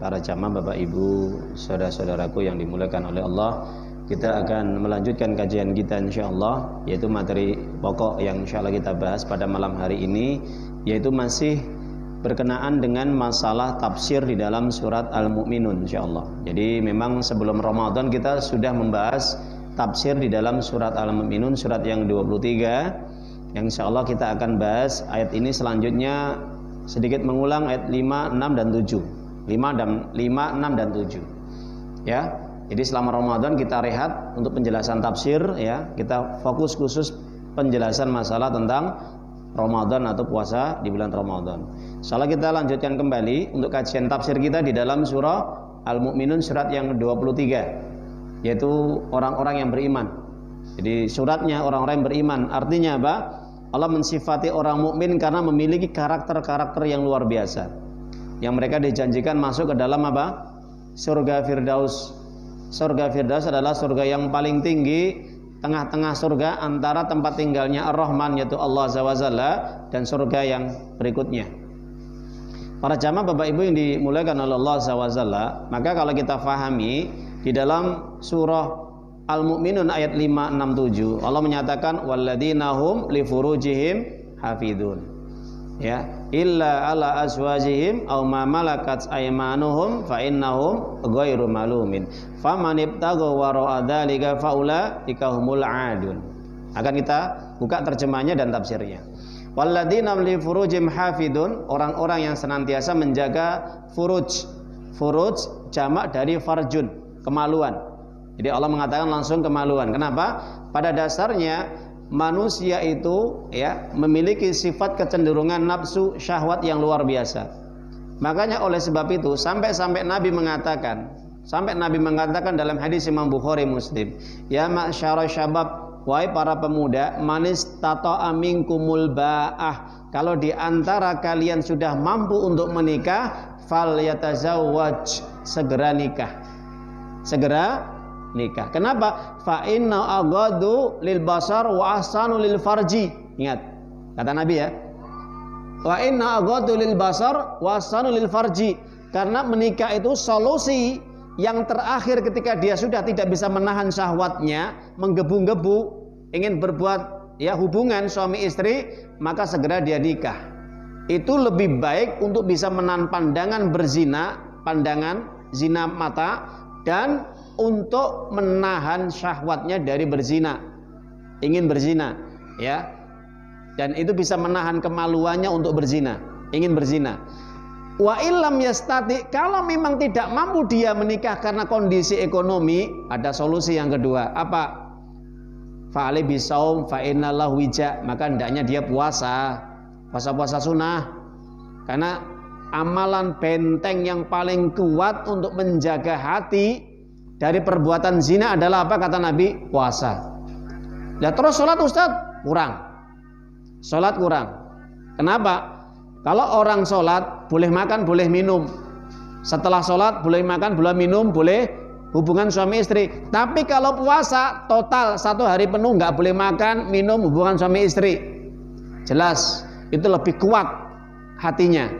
para jamaah, Bapak Ibu, saudara-saudaraku yang dimuliakan oleh Allah, kita akan melanjutkan kajian kita insyaallah, yaitu materi pokok yang insyaallah kita bahas pada malam hari ini, yaitu masih berkenaan dengan masalah tafsir di dalam surat Al-Mu'minun insyaallah. Jadi memang sebelum Ramadan kita sudah membahas tafsir di dalam surat Al-Mu'minun, surat yang 23, yang insyaallah kita akan bahas ayat ini selanjutnya, sedikit mengulang ayat 5, 6 dan 7. 5, 6 dan 7. Ya. Jadi selama Ramadan kita rehat untuk penjelasan tafsir ya. Kita fokus khusus penjelasan masalah tentang Ramadan atau puasa di bulan Ramadan. Insyaallah kita lanjutkan kembali untuk kajian tafsir kita di dalam surah Al-Mu'minun surat yang 23, yaitu orang-orang yang beriman. Jadi suratnya orang-orang yang beriman. Artinya apa? Allah mensifati orang mukmin karena memiliki karakter-karakter yang luar biasa, yang mereka dijanjikan masuk ke dalam apa? Surga Firdaus. Surga Firdaus adalah surga yang paling tinggi, tengah-tengah surga antara tempat tinggalnya Ar-Rahman yaitu Allah Azza wa Jalla dan surga yang berikutnya. Para jamaah Bapak Ibu yang dimuliakan oleh Allah Azza wa Jalla, maka kalau kita fahami di dalam surah Al-Mu'minun ayat 5, 6, 7 Allah menyatakan walladzina hum li furujihim hafidun, ya, illa ala azwajihim aw ma malakat aymanuhum fa innahum ghairu malumin faman ibtagha wara'a dzalika faulaika humul aadun. Akan kita buka terjemahnya dan tafsirnya. Walladzina li furujihim hafidun, orang-orang yang senantiasa menjaga furuj. Furuj jamak dari farjun, kemaluan. Jadi Allah mengatakan langsung kemaluan. Kenapa? Pada dasarnya manusia itu ya memiliki sifat kecenderungan nafsu syahwat yang luar biasa. Makanya oleh sebab itu sampai Nabi mengatakan dalam hadis Imam Bukhari Muslim, ya ma'syara syabab, wahai para pemuda, manis tata'a minkumul ba'ah, kalau di antara kalian sudah mampu untuk menikah, fal yatazawwaj, segera nikah. Segera nikah. Kenapa? Fa inna aghadu lil basar wa ahsanu lil farji. Ingat kata Nabi ya. Wa inna aghadu lil basar wa ahsanu lil farji. Karena menikah itu solusi yang terakhir ketika dia sudah tidak bisa menahan syahwatnya, menggebu-gebu ingin berbuat ya hubungan suami istri, maka segera dia nikah. Itu lebih baik untuk bisa menahan pandangan berzina, pandangan zina mata, dan untuk menahan syahwatnya dari berzina, ingin berzina ya, dan itu bisa menahan kemaluannya untuk berzina, ingin berzina. Wa illam yastati, kalau memang tidak mampu dia menikah karena kondisi ekonomi, ada solusi yang kedua. Apa? Fa'ali bisaum fa innalahu wija, maka hendaknya dia puasa sunnah, karena amalan benteng yang paling kuat untuk menjaga hati dari perbuatan zina adalah apa kata Nabi? Puasa. Ya terus sholat Ustaz? Kurang. Sholat kurang. Kenapa? Kalau orang sholat boleh makan, boleh minum. Setelah sholat boleh makan, boleh minum, boleh hubungan suami istri. Tapi kalau puasa total 1 hari penuh nggak boleh makan, minum, hubungan suami istri. Jelas itu lebih kuat hatinya.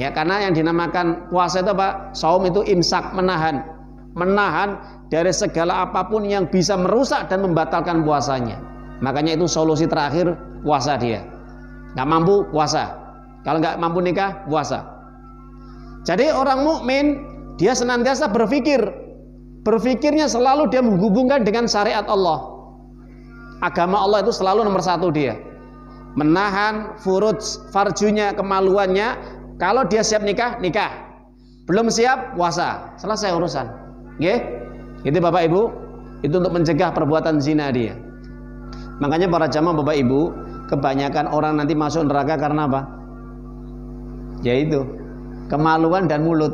Ya karena yang dinamakan puasa itu apa? Saum itu imsak, menahan dari segala apapun yang bisa merusak dan membatalkan puasanya. Makanya itu solusi terakhir, puasa dia. Nggak mampu, puasa. Kalau nggak mampu nikah, puasa. Jadi orang mukmin dia senantiasa berpikirnya selalu dia menghubungkan dengan syariat Allah. Agama Allah itu selalu nomor 1 dia. Menahan furuj, farjunya, kemaluannya. Kalau dia siap nikah, nikah. Belum siap, puasa. Selesai urusan. Nggih, itu Bapak Ibu, itu untuk mencegah perbuatan zina dia. Makanya para jamaah Bapak Ibu, kebanyakan orang nanti masuk neraka karena apa? Yaitu kemaluan dan mulut.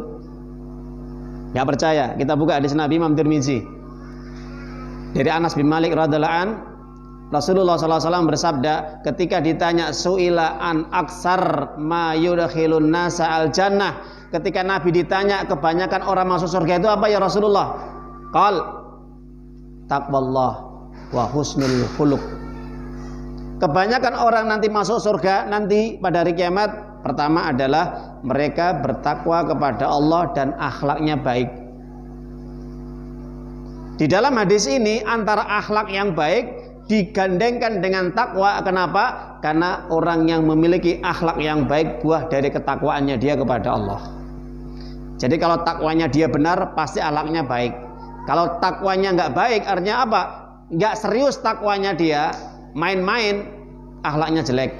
Gak percaya? Kita buka hadis Nabi Imam Tirmizi. Dari Anas bin Malik radhiyallahu an, Rasulullah SAW bersabda, ketika ditanya su'ila an aksar ma yudkhilun nasa al jannah, ketika Nabi ditanya kebanyakan orang masuk surga itu apa ya Rasulullah? Qal taqwallah wa husnul khuluq. Kebanyakan orang nanti masuk surga nanti pada hari kiamat Pertama adalah mereka bertakwa kepada Allah dan akhlaknya baik. Di dalam hadis ini antara akhlak yang baik digandengkan dengan takwa. Kenapa? Karena orang yang memiliki akhlak yang baik buah dari ketakwaannya dia kepada Allah. Jadi kalau takwanya dia benar, pasti akhlaknya baik. Kalau takwanya nggak baik, artinya apa? Nggak serius takwanya dia, main-main, akhlaknya jelek.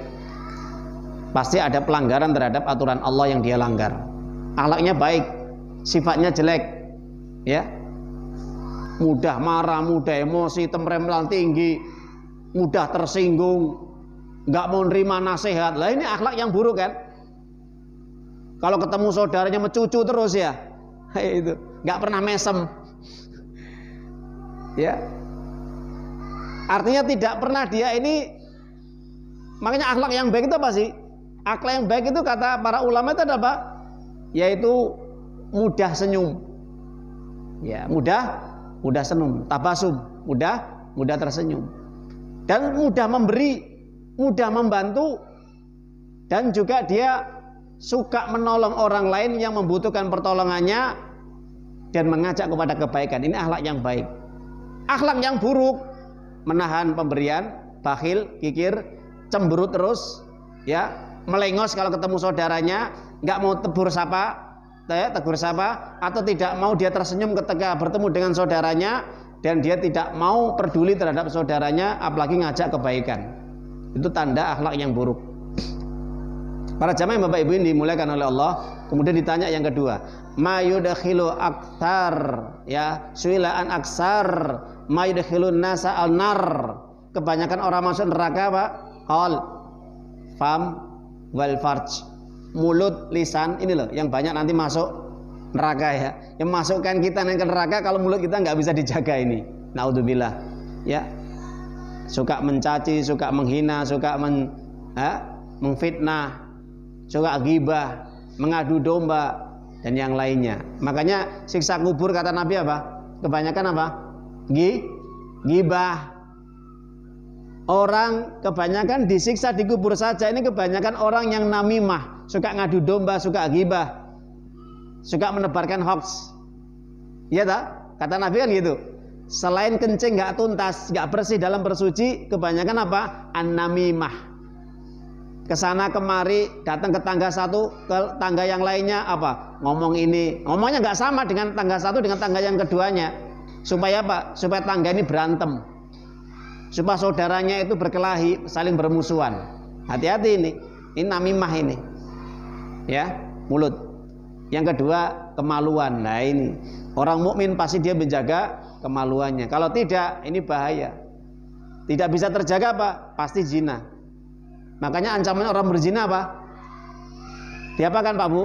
Pasti ada pelanggaran terhadap aturan Allah yang dia langgar. Akhlaknya baik, sifatnya jelek, ya, mudah marah, mudah emosi, temperamental tinggi, mudah tersinggung, nggak mau nerima nasihat. Lah ini akhlak yang buruk kan? Kalau ketemu saudaranya mencucu terus ya, itu nggak pernah mesem, ya. Artinya tidak pernah dia ini. Makanya akhlak yang baik itu apa sih? Akhlak yang baik itu kata para ulama itu ada apa? Yaitu mudah senyum, ya, mudah senyum, tabasum, mudah tersenyum, dan mudah memberi, mudah membantu, dan juga dia suka menolong orang lain yang membutuhkan pertolongannya dan mengajak kepada kebaikan. Ini akhlak yang baik. Akhlak yang buruk, menahan pemberian, bakhil, kikir, cemberut terus, ya, melengos kalau ketemu saudaranya, nggak mau tegur sapa, atau tidak mau dia tersenyum ketika bertemu dengan saudaranya, dan dia tidak mau peduli terhadap saudaranya, apalagi ngajak kebaikan. Itu tanda akhlak yang buruk. Para jamaah Bapak Ibu ini dimuliakan oleh Allah. Kemudian ditanya yang kedua, mayudkhilu aktsar, ya, suilaan aksar, mayudkhilun nasa al-nar. Kebanyakan orang masuk neraka apa? Qal, fam, wal farj, mulut, lisan, ini loh yang banyak nanti masuk neraka ya. Yang masukkan kita ke neraka kalau mulut kita nggak bisa dijaga ini. Naudzubillah, ya. Suka mencaci, suka menghina, suka mengfitnah, suka ghibah, mengadu domba dan yang lainnya. Makanya siksa kubur kata Nabi apa? Kebanyakan apa? Ghibah. Orang kebanyakan disiksa di kubur saja. Ini kebanyakan orang yang namimah, suka ngadu domba, suka ghibah, suka menebarkan hoax. Iya tak? Kata Nabi kan gitu. Selain kencing nggak tuntas, nggak bersih dalam bersuci, kebanyakan apa? An-namimah. Kesana kemari, datang ke tangga satu, ke tangga yang lainnya apa? Ngomong ini, ngomongnya nggak sama dengan tangga satu dengan tangga yang keduanya. Supaya apa? Supaya tangga ini berantem. Supaya saudaranya itu berkelahi, saling bermusuhan. Hati-hati ini namimah ini, ya, mulut. Yang kedua kemaluan. Nah ini orang mukmin pasti dia menjaga kemaluannya. Kalau tidak, ini bahaya. Tidak bisa terjaga apa? Pasti zina. Makanya ancaman orang berzina apa? Diapakan Pak Bu?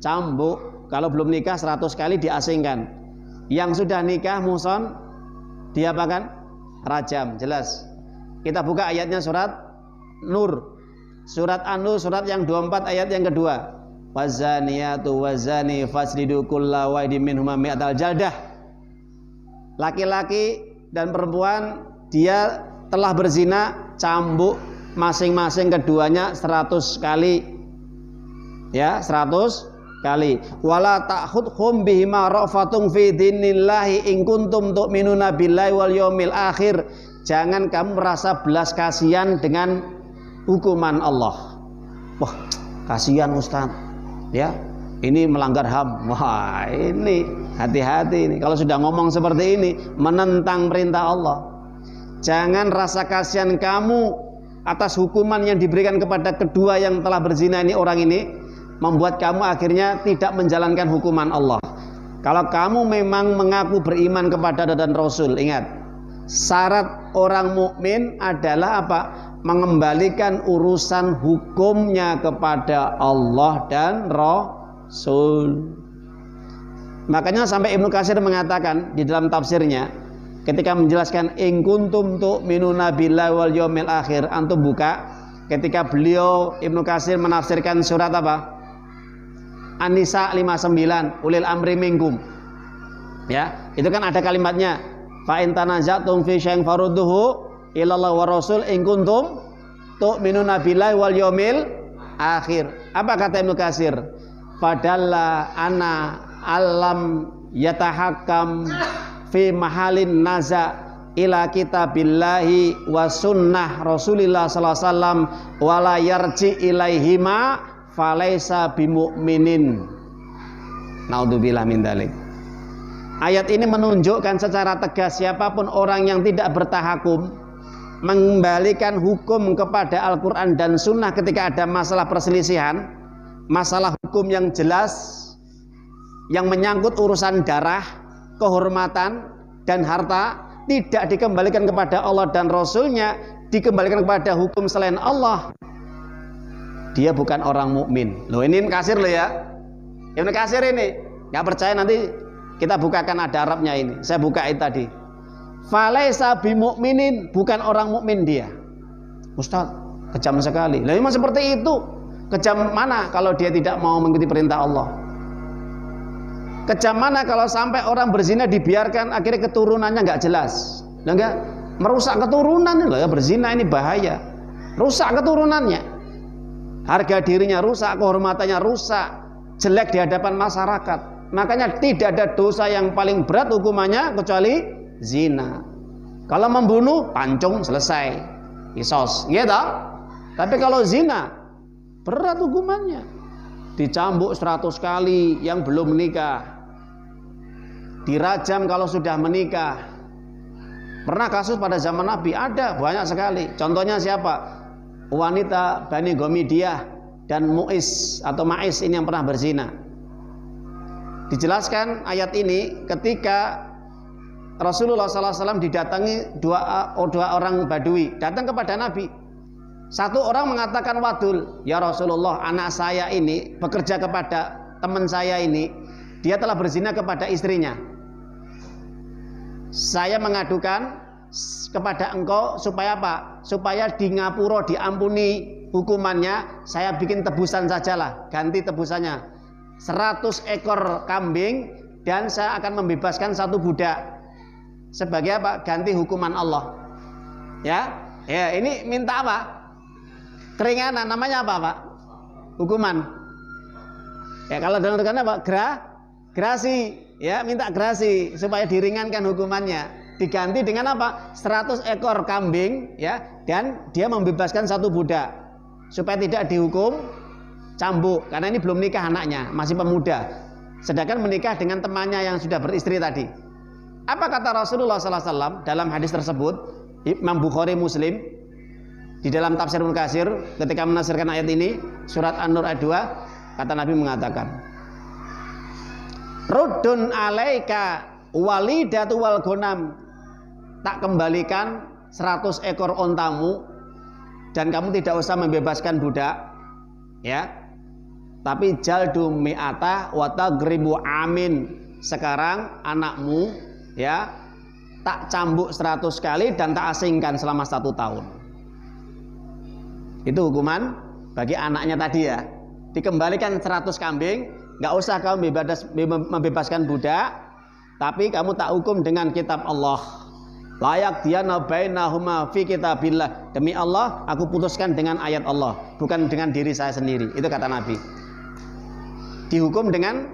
Cambuk. Kalau belum nikah 100 kali diasingkan. Yang sudah nikah muhson diapakan? Rajam. Jelas. Kita buka ayatnya surat Nur, surat An-Nur, surat yang 24 ayat yang kedua. Wazaniyatu wazani faslidu kulla wahidin minhuma mi'atal jaldah. Laki-laki dan perempuan dia telah berzina, cambuk masing-masing keduanya 100 kali. Ya, 100 kali. Wala ta'khudhum bihima rafatun fi dinillahi in kuntum tu'minuna billahi wal yaumil akhir. Jangan kamu merasa belas kasihan dengan hukuman Allah. Wah, kasihan Ustaz. Ya, ini melanggar HAM. Wah, ini hati-hati ini. Kalau sudah ngomong seperti ini, menentang perintah Allah. Jangan rasa kasihan kamu atas hukuman yang diberikan kepada kedua yang telah berzina ini, orang ini, membuat kamu akhirnya tidak menjalankan hukuman Allah. Kalau kamu memang mengaku beriman kepada Allah dan Rasul, ingat, syarat orang mukmin adalah apa? Mengembalikan urusan hukumnya kepada Allah dan Rasul. Makanya sampai Ibnu Katsir mengatakan di dalam tafsirnya, ketika menjelaskan in kuntum tu'minuna billahi wal yaumil akhir, antum buka ketika beliau Ibnu Katsir menafsirkan surat apa? An-Nisa 59, ulil amri minkum. Ya, itu kan ada kalimatnya fa in tanazatum fi syai'in farudduhu ila Allah wa rasul in kuntum tu'minuna billahi wal yaumil akhir. Apa kata Ibnu Katsir? Padalla ana alam yatahakkam fi mahalin naza ila kitabillahi wa sunnah Rasulillah sallallahu alaihi wasallam wala yarji ilaihima falaisa bimu'minin. Naudzubillah min dzalik. Ayat ini menunjukkan secara tegas siapapun orang yang tidak bertahakum, mengembalikan hukum kepada Al-Quran dan Sunnah ketika ada masalah perselisihan, masalah hukum yang jelas yang menyangkut urusan darah, kehormatan dan harta, tidak dikembalikan kepada Allah dan Rasulnya, dikembalikan kepada hukum selain Allah, dia bukan orang mukmin. Loh, ini Ibnu Katsir loh ya. Ibnu Katsir ini nggak percaya, nanti kita bukakan, ada Arabnya ini. Saya buka itu tadi. Falaisa bimu'minin, bukan orang mukmin dia. Ustaz, kejam sekali. Lah memang seperti itu. Kejam mana kalau dia tidak mau mengikuti perintah Allah? Kejam mana kalau sampai orang berzina dibiarkan, akhirnya keturunannya nggak jelas? Lah enggak, merusak keturunan loh ya, berzina ini bahaya. Rusak keturunannya. Harga dirinya rusak, kehormatannya rusak, jelek di hadapan masyarakat. Makanya tidak ada dosa yang paling berat hukumannya kecuali zina. Kalau membunuh, pancung, selesai, kisos, gitu. Tapi kalau zina, berat hukumannya. Dicambuk 100 kali yang belum menikah, dirajam kalau sudah menikah. Pernah kasus pada zaman Nabi, ada banyak sekali. Contohnya siapa? Wanita Bani Gomidiyah dan Mu'is atau Ma'is ini yang pernah berzina. Dijelaskan ayat ini ketika Rasulullah SAW didatangi dua orang Badui, datang kepada Nabi. Satu orang mengatakan wadul, ya Rasulullah, anak saya ini bekerja kepada teman saya ini, dia telah berzina kepada istrinya. Saya mengadukan kepada engkau supaya apa? Supaya di ngapura, diampuni hukumannya, saya bikin tebusan sajalah, ganti tebusannya 100 ekor kambing, dan saya akan membebaskan 1 budak. Sebagai apa? Ganti hukuman Allah. Ya, ini minta apa? Keringanan, namanya apa, Pak? Hukuman. Ya, kalau dalam tekanan apa? Grasi. Ya, minta grasi supaya diringankan hukumannya. Diganti dengan apa? 100 ekor kambing, ya, dan dia membebaskan 1 budak supaya tidak dihukum cambuk, karena ini belum nikah anaknya, masih pemuda. Sedangkan menikah dengan temannya yang sudah beristri tadi. Apa kata Rasulullah SAW dalam hadis tersebut? Imam Bukhari, Muslim, di dalam tafsir Ibnu Katsir ketika menafsirkan ayat ini, surat An-Nur ayat 2, kata Nabi mengatakan, Ruddun alaika walidatu wal ghanam, tak kembalikan 100 ekor ontamu dan kamu tidak usah membebaskan budak, ya. Tapi jaldu mi'ata wa tagribu amin, sekarang anakmu, ya, tak cambuk 100 kali dan tak asingkan selama 1 tahun. Itu hukuman bagi anaknya tadi, ya. Dikembalikan 100 kambing, nggak usah kamu membebaskan budak, tapi kamu tak hukum dengan kitab Allah. Layak diana bainahuma fi kitabillah, demi Allah aku putuskan dengan ayat Allah, bukan dengan diri saya sendiri. Itu kata Nabi. Dihukum dengan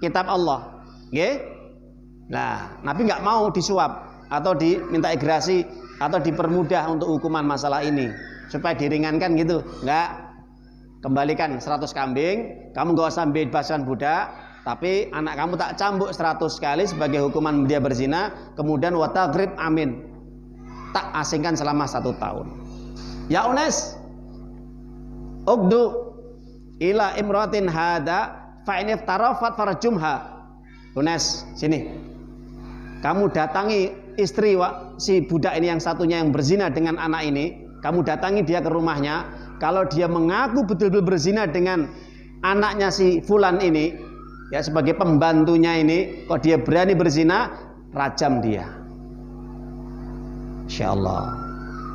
kitab Allah. Nggih? Nah, Nabi nggak mau disuap atau diminta grasi atau dipermudah untuk hukuman masalah ini supaya diringankan gitu. Nggak. Kembalikan 100 kambing, kamu nggak usah bebaskan budak, tapi anak kamu tak cambuk 100 kali sebagai hukuman dia berzina, kemudian wa taghrib amin, tak asingkan selama 1 tahun. Ya Unes, ugdu ila imratin hada fa in iftarafat farjumha. Unes, sini. Kamu datangi istri si budak ini yang satunya yang berzina dengan anak ini, kamu datangi dia ke rumahnya. Kalau dia mengaku betul-betul berzina dengan anaknya si fulan ini, ya, sebagai pembantunya ini, kok dia berani berzina, rajam dia. Insyaallah.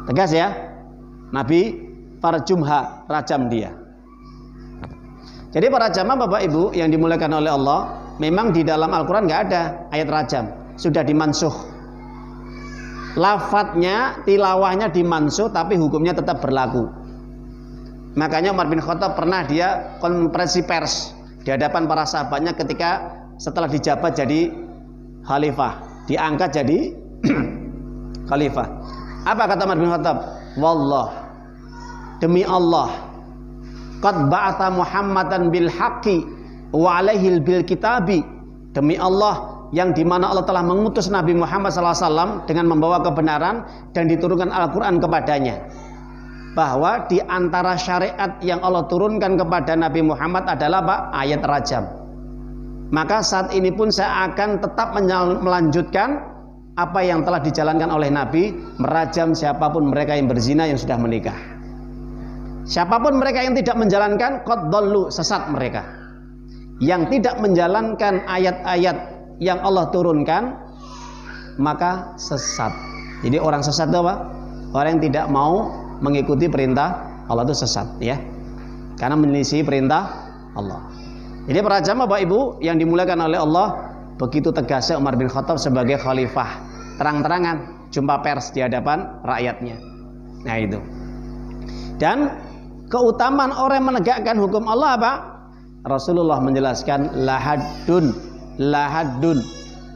Tegas ya. Nabi farjumha, rajam dia. Jadi para jamaah Bapak Ibu yang dimuliakan oleh Allah, memang di dalam Al-Quran nggak ada ayat rajam, sudah dimansuh. Lafadznya, tilawahnya dimansuh, tapi hukumnya tetap berlaku. Makanya Umar bin Khattab pernah dia konferensi pers di hadapan para sahabatnya ketika setelah dijabat jadi khalifah, diangkat jadi khalifah. Apa kata Umar bin Khattab? Wallah, demi Allah, qad ba'atha Muhammadan bil haqqi wa alaihil bil kitabi. Demi Allah, yang dimana Allah telah mengutus Nabi Muhammad SAW dengan membawa kebenaran dan diturunkan Al-Quran kepadanya. Bahwa di antara syariat yang Allah turunkan kepada Nabi Muhammad adalah apa? Ayat rajam. Maka saat ini pun saya akan tetap melanjutkan apa yang telah dijalankan oleh Nabi, merajam siapapun mereka yang berzina yang sudah menikah. Siapapun mereka yang tidak menjalankan, qad dhallu, sesat mereka. Yang tidak menjalankan ayat-ayat yang Allah turunkan, maka sesat. Jadi orang sesat itu apa? Orang yang tidak mau mengikuti perintah Allah itu sesat, ya. Karena menyelisih perintah Allah. Jadi para jamaah Bapak Ibu yang dimuliakan oleh Allah, begitu tegasnya Umar bin Khattab sebagai khalifah, terang-terangan jumpa pers di hadapan rakyatnya. Nah itu. Dan keutamaan orang yang menegakkan hukum Allah apa? Rasulullah menjelaskan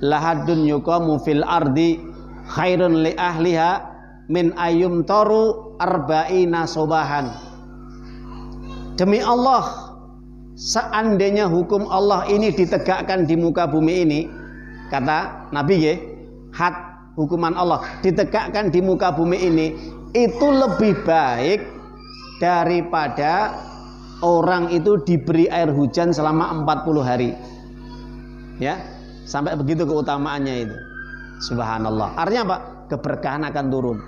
lahadun yuqamu fil ardi khairun li ahliha min ayum toru arba'ina sobahan. Demi Allah, seandainya hukum Allah ini ditegakkan di muka bumi ini, kata Nabi ya, had hukuman Allah ditegakkan di muka bumi ini, itu lebih baik daripada orang itu diberi air hujan selama 40 hari. Ya, sampai begitu keutamaannya itu. Subhanallah. Artinya apa? Keberkahan akan turun.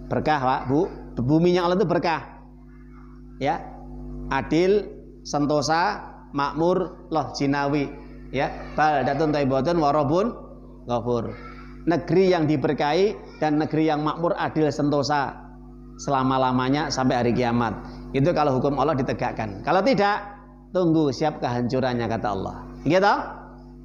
Berkah Pak, Bu. Buminya Allah itu berkah. Ya. Adil, sentosa, makmur, loh jinawi. Ya. Baldatun thayyibatun wa rabbun ghafur. Negeri yang diberkahi dan negeri yang makmur, adil, sentosa selama-lamanya sampai hari kiamat. Itu kalau hukum Allah ditegakkan. Kalau tidak, tunggu siap kehancurannya kata Allah. Gitu?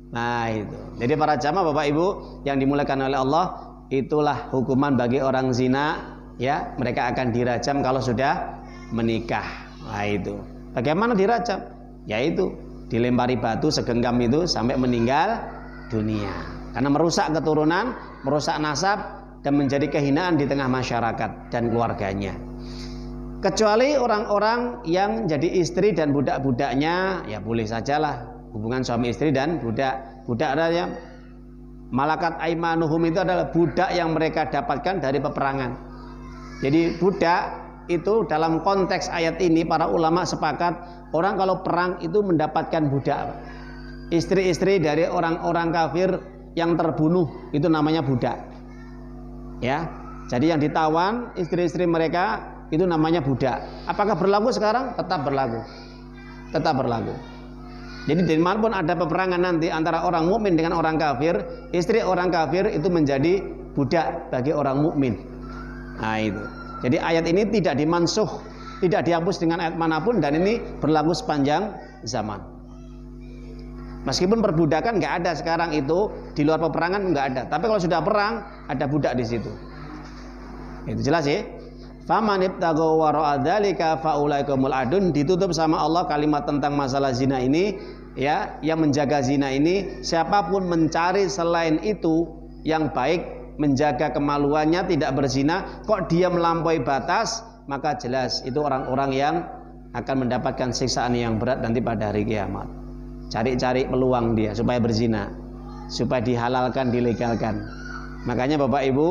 Nah itu. Jadi para jamaah Bapak Ibu yang dimuliakan oleh Allah, itulah hukuman bagi orang zina, ya. Mereka akan dirajam kalau sudah menikah. Nah itu. Bagaimana dirajam? Yaitu dilempari batu segenggam itu sampai meninggal dunia. Karena merusak keturunan, merusak nasab, dan menjadi kehinaan di tengah masyarakat dan keluarganya. Kecuali orang-orang yang jadi istri dan budak-budaknya, ya boleh sajalah hubungan suami istri dan budak. Budak adalah malakat aimanuhum, itu adalah budak yang mereka dapatkan dari peperangan. Jadi budak itu dalam konteks ayat ini para ulama sepakat, orang kalau perang itu mendapatkan budak. Istri-istri dari orang-orang kafir yang terbunuh itu namanya budak. Ya. Jadi yang ditawan istri-istri mereka itu namanya budak. Apakah berlaku sekarang? Tetap berlaku. Tetap berlaku. Jadi dimanapun ada peperangan nanti antara orang mukmin dengan orang kafir, istri orang kafir itu menjadi budak bagi orang mukmin. Nah itu. Jadi ayat ini tidak dimansuh, tidak dihapus dengan ayat manapun, dan ini berlaku sepanjang zaman. Meskipun perbudakan nggak ada sekarang itu, di luar peperangan nggak ada. Tapi kalau sudah perang, ada budak di situ. Itu jelas ya. Faman ibtagha wara'a dzalika faulaikumul adun. Ditutup sama Allah kalimat tentang masalah zina ini, ya, yang menjaga zina ini, siapapun mencari selain itu yang baik, menjaga kemaluannya, tidak berzina, kok dia melampaui batas, maka jelas itu orang-orang yang akan mendapatkan siksaan yang berat nanti pada hari kiamat. Cari-cari peluang dia supaya berzina, supaya dihalalkan, dilegalkan. Makanya Bapak Ibu,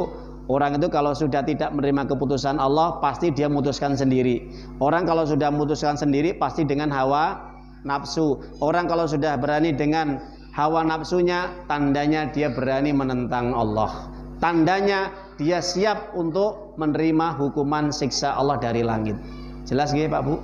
orang itu kalau sudah tidak menerima keputusan Allah, pasti dia memutuskan sendiri. Orang kalau sudah memutuskan sendiri, pasti dengan hawa nafsu. Orang kalau sudah berani dengan hawa nafsunya, tandanya dia berani menentang Allah. Tandanya dia siap untuk menerima hukuman siksa Allah dari langit. Jelas nggih Pak Bu?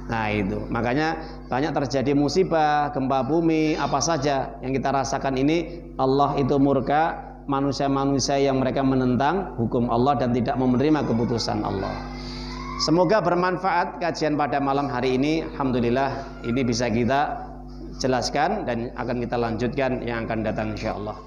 Nah itu. Makanya banyak terjadi musibah, gempa bumi, apa saja yang kita rasakan ini, Allah itu murka manusia-manusia yang mereka menentang hukum Allah dan tidak menerima keputusan Allah. Semoga bermanfaat kajian pada malam hari ini. Alhamdulillah ini bisa kita jelaskan dan akan kita lanjutkan yang akan datang insyaallah.